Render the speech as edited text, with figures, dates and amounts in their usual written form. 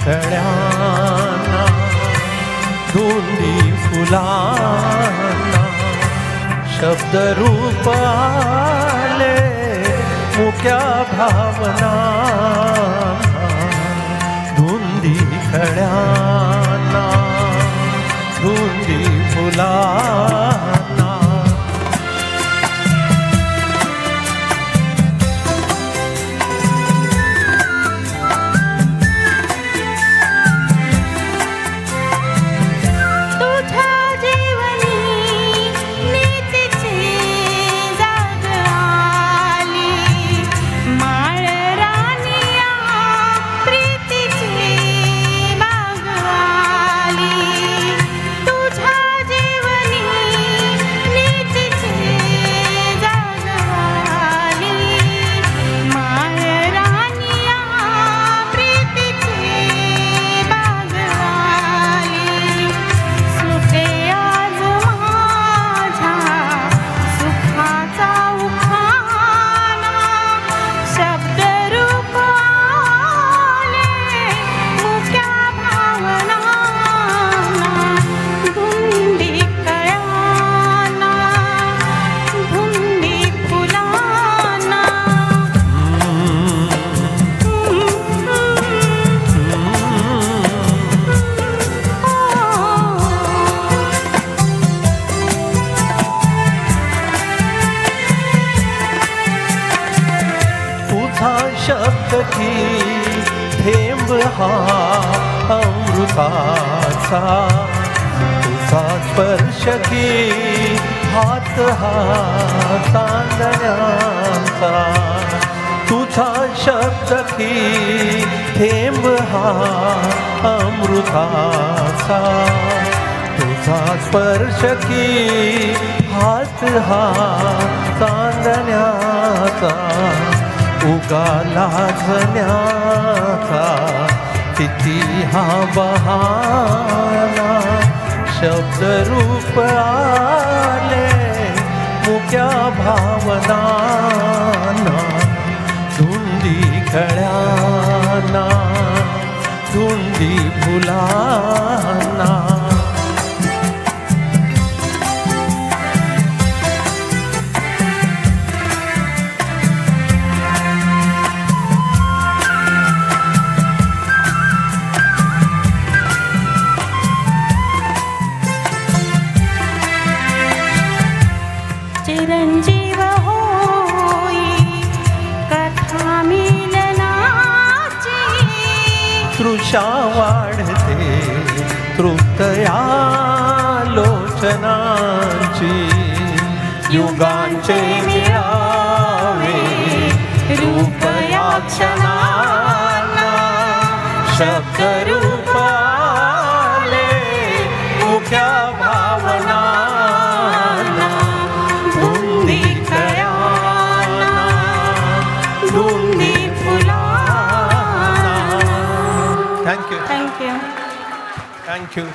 कळ्यांना धुंदी फुलांना शब्दरूप आले मुक्या भावना धुंदी कळ्यांना धुंदी फुलांना शब्द की थेंब हा अमृताचा तुझा स्पर्श की हात हा चांदण्याचा तुझा शब्द की थेंब हा अमृताचा तुझा स्पर्श की हात हा चांदण्याचा उगाला झण्याचा किती हा बहाना शब्दरूप आले मुक्या भावनांना धुंदी कळ्यांना धुंदी फुलांना चिरंजीव होई कथा मिलनाची तृषा वाढते तृप्तया लोचनाची युगांचे मिळावे रूप या क्षणांना शब्दरूप आले मुक्या भावना Thank you. Thank you. Thank you.